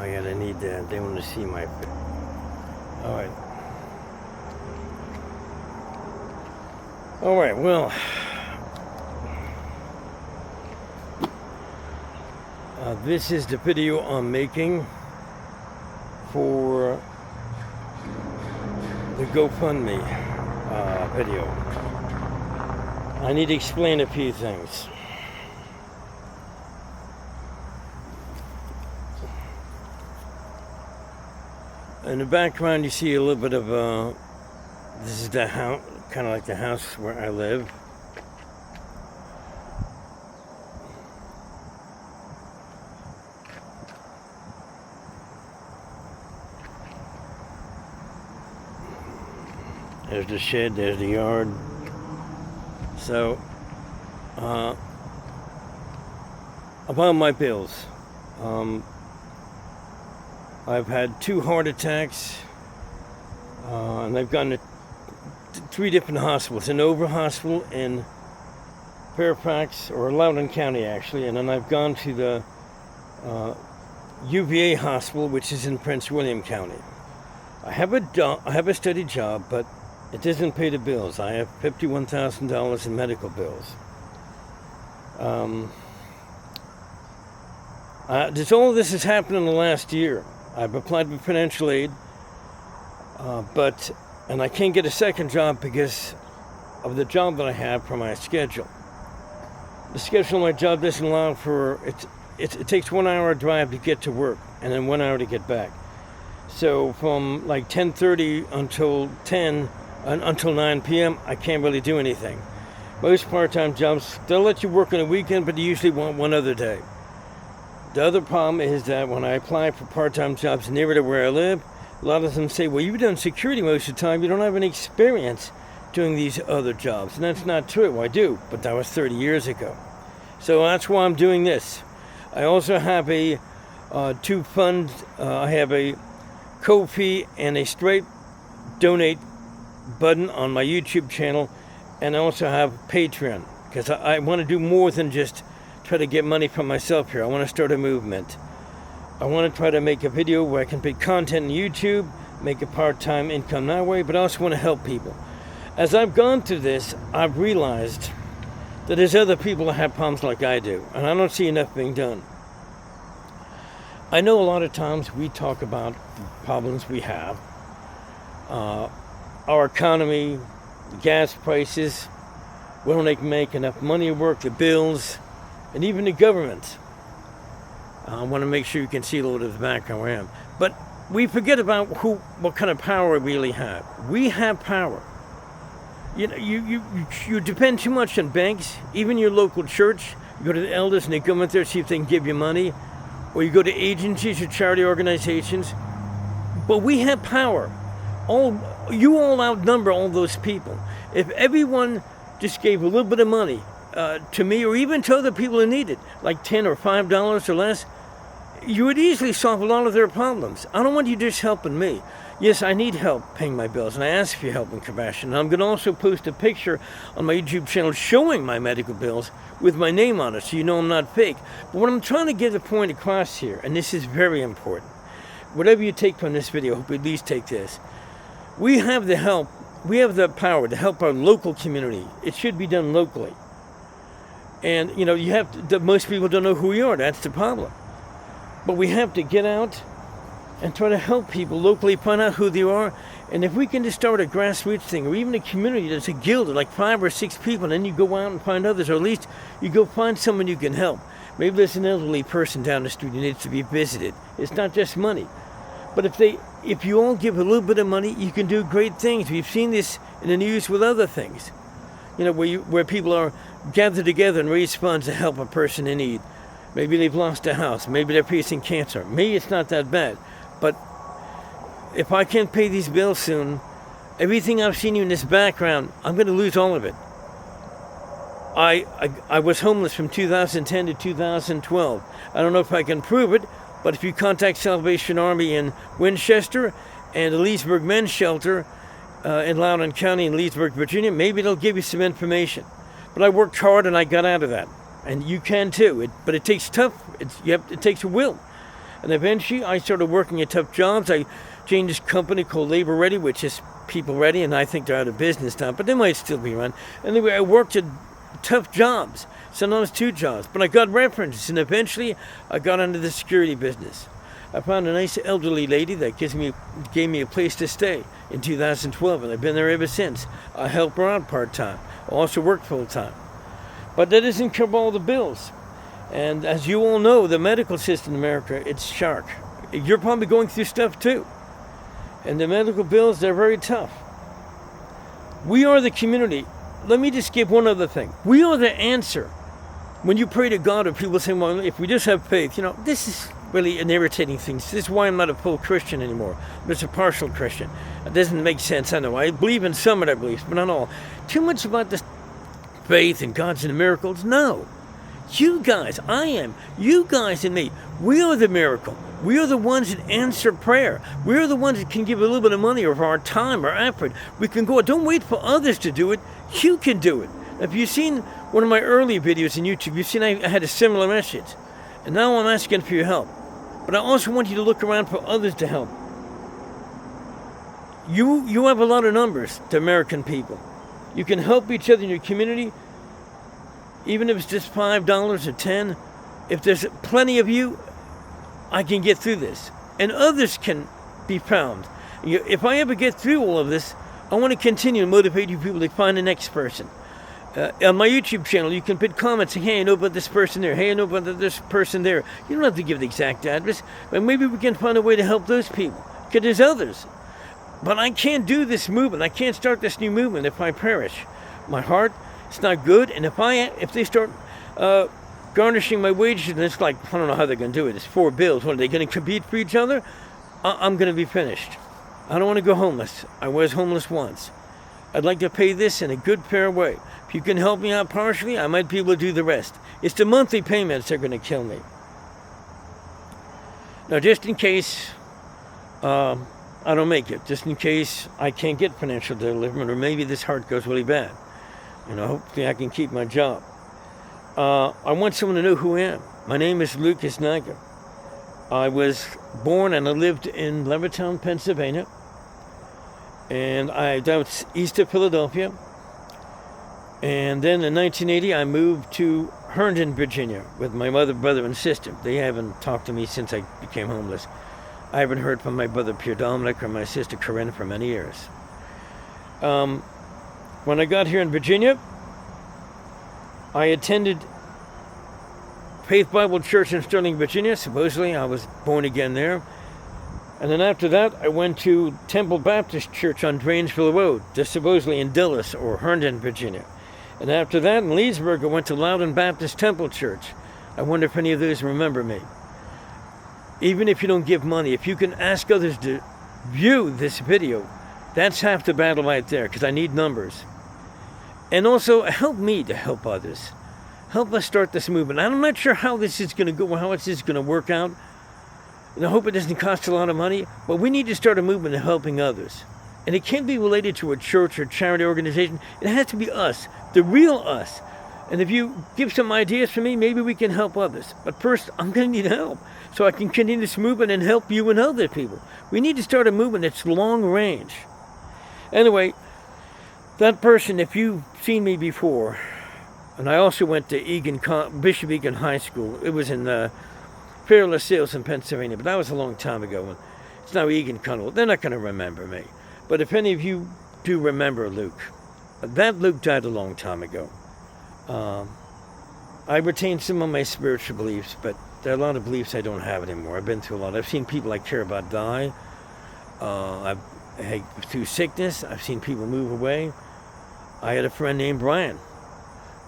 Oh yeah, they need that. They want to see my. All right. All right. Well, this is the video I'm making for the GoFundMe video. I need to explain a few things. In the background, you see a little bit of this is the house, kind of like the house where I live. There's the shed, there's the yard. So, about my bills. I've had 2 heart attacks, and I've gone to 3 different hospitals. An Over Hospital in Fairfax, or Loudoun County actually, and then I've gone to the UVA Hospital, which is in Prince William County. I have a steady job, but it doesn't pay the bills. I have $51,000 in medical bills. All of this has happened in the last year. I've applied for financial aid, and I can't get a second job because of the job that I have for my schedule. The schedule of my job doesn't allow for it takes 1 hour drive to get to work and then 1 hour to get back. So from like 10:30 until 9 p.m. I can't really do anything. Most part-time jobs, they'll let you work on a weekend, but they usually want one other day. The other problem is that when I apply for part-time jobs nearer to where I live, a lot of them say, well, you've done security most of the time, you don't have any experience doing these other jobs. And that's not true. I do, but that was 30 years ago. So that's why I'm doing this. I also have a two funds. I have a Ko-fi and a straight donate button on my YouTube channel, and I also have Patreon, because I want to do more than just try to get money from myself here. I want to start a movement. I want to try to make a video where I can put content on YouTube, make a part-time income that way, but I also want to help people. As I've gone through this, I've realized that there's other people that have problems like I do, and I don't see enough being done. I know a lot of times we talk about the problems we have, our economy, gas prices, we don't make enough money to work, the bills, and even the government. I want to make sure you can see a little bit of the background where I am. But we forget about what kind of power we really have. We have power. You know, you depend too much on banks, even your local church. You go to the elders and they come in there, see if they can give you money. Or you go to agencies or charity organizations. But we have power. You all outnumber all those people. If everyone just gave a little bit of money to me, or even to other people who need it, like $10 or $5 or less, you would easily solve a lot of their problems. I don't want you just helping me. Yes, I need help paying my bills, and I ask for your help and compassion. And I'm going to also post a picture on my YouTube channel showing my medical bills with my name on it, so you know I'm not fake. But what I'm trying to get the point across here, and this is very important, whatever you take from this video, I hope you at least take this. We have the help, we have the power to help our local community. It should be done locally. And, you know, most people don't know who we are. That's the problem. But we have to get out and try to help people locally find out who they are. And if we can just start a grassroots thing, or even a community that's a guild of like 5 or 6 people, and then you go out and find others, or at least you go find someone you can help. Maybe there's an elderly person down the street who needs to be visited. It's not just money. But if you all give a little bit of money, you can do great things. We've seen this in the news with other things. You know, where people are gathered together and raise funds to help a person in need. Maybe they've lost a house. Maybe they're facing cancer. Maybe it's not that bad. But if I can't pay these bills soon, everything I've seen you in this background, I'm going to lose all of it. I was homeless from 2010 to 2012. I don't know if I can prove it, but if you contact Salvation Army in Winchester and the Leesburg Men's Shelter in Loudoun County in Leesburg, Virginia, maybe they'll give you some information. But I worked hard and I got out of that. And you can too. But it takes it takes a will. And eventually I started working at tough jobs. I joined this company called Labor Ready, which is people ready, and I think they're out of business now, but they might still be run. Anyway, I worked at tough jobs, sometimes 2 jobs, but I got references, and eventually I got into the security business. I found a nice elderly lady that gave me a place to stay in 2012, and I've been there ever since. I help her out part-time. I also work full-time. But that doesn't cover all the bills. And as you all know, the medical system in America, it's shark. You're probably going through stuff too. And the medical bills, they're very tough. We are the community. Let me just give one other thing. We are the answer. When you pray to God, or people say, well, if we just have faith, this is really an irritating thing. This is why I'm not a full Christian anymore. I'm just a partial Christian. It doesn't make sense, I know. I believe in some of their beliefs, but not all. Too much about this faith and God's and miracles. No. You guys, you guys and me, we are the miracle. We are the ones that answer prayer. We are the ones that can give a little bit of money or our time or effort. We can go, don't wait for others to do it. You can do it. If you've seen one of my early videos on YouTube, you've seen I had a similar message. And now I'm asking for your help. But I also want you to look around for others to help. You have a lot of numbers, the American people. You can help each other in your community, even if it's just $5 or $10. If there's plenty of you, I can get through this. And others can be found. If I ever get through all of this, I want to continue to motivate you people to find the next person. On my YouTube channel, you can put comments saying, hey, I know about this person there. Hey, I know about this person there. You don't have to give the exact address, but maybe we can find a way to help those people, because there's others. But I can't do this movement. I can't start this new movement if I perish. My heart, it's not good. And if they start garnishing my wages, and it's like, I don't know how they're going to do it. It's 4 bills. What, are they going to compete for each other? I'm going to be finished. I don't want to go homeless. I was homeless once. I'd like to pay this in a good, fair way. If you can help me out partially, I might be able to do the rest. It's the monthly payments that are going to kill me. Now, just in case I don't make it, just in case I can't get financial deliverance, or maybe this heart goes really bad, hopefully I can keep my job. I want someone to know who I am. My name is Lucas Naga. I was born and I lived in Levittown, Pennsylvania. And that was east of Philadelphia. And then in 1980, I moved to Herndon, Virginia, with my mother, brother, and sister. They haven't talked to me since I became homeless. I haven't heard from my brother, Pierre Dominic, or my sister, Corinne, for many years. When I got here in Virginia, I attended Faith Bible Church in Sterling, Virginia. Supposedly, I was born again there. And then after that, I went to Temple Baptist Church on Drainsville Road, just supposedly in Dulles or Herndon, Virginia. And after that, in Leesburg, I went to Loudon Baptist Temple Church. I wonder if any of those remember me. Even if you don't give money, if you can ask others to view this video, that's half the battle right there, because I need numbers. And also, help me to help others. Help us start this movement. I'm not sure how this is going to go, how this is going to work out. And I hope it doesn't cost a lot of money, but we need to start a movement of helping others. And it can't be related to a church or charity organization. It has to be us, the real us. And if you give some ideas for me, maybe we can help others. But first, I'm going to need help so I can continue this movement and help you and other people. We need to start a movement that's long range. Anyway, that person, if you've seen me before, and I also went to Bishop Egan High School. It was in Fair LaSalle in Pennsylvania, but that was a long time ago. It's now Egan Connell. They're not going to remember me. But if any of you do remember Luke, that Luke died a long time ago. I retained some of my spiritual beliefs, but there are a lot of beliefs I don't have anymore. I've been through a lot. I've seen people I care about die. Through sickness, I've seen people move away. I had a friend named Brian,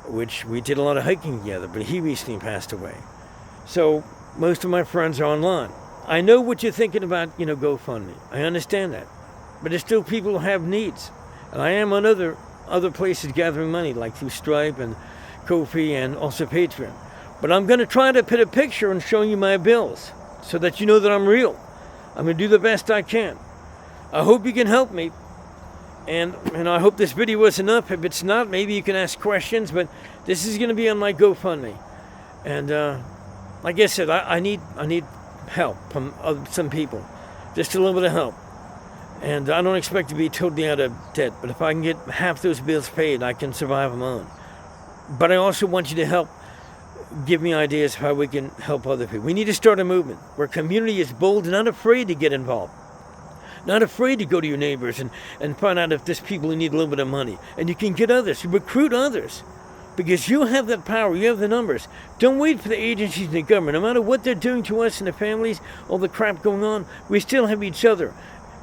which we did a lot of hiking together, but he recently passed away. So most of my friends are online. I know what you're thinking about, GoFundMe. I understand that. But there's still people who have needs. And I am on other places gathering money, like through Stripe and Ko-fi and also Patreon. But I'm going to try to put a picture and show you my bills so that you know that I'm real. I'm going to do the best I can. I hope you can help me. And I hope this video was enough. If it's not, maybe you can ask questions. But this is going to be on my GoFundMe. And like I said, I need help from some people, just a little bit of help. And I don't expect to be totally out of debt, but if I can get half those bills paid, I can survive a month. But I also want you to help give me ideas how we can help other people. We need to start a movement where community is bold and not afraid to get involved. Not afraid to go to your neighbors and find out if there's people who need a little bit of money. And you can get others, recruit others. Because you have that power, you have the numbers. Don't wait for the agencies and the government. No matter what they're doing to us and the families, all the crap going on, we still have each other.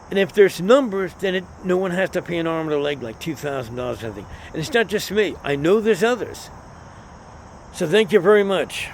And if there's numbers, then no one has to pay an arm and a leg like $2,000 or something. And it's not just me. I know there's others. So thank you very much.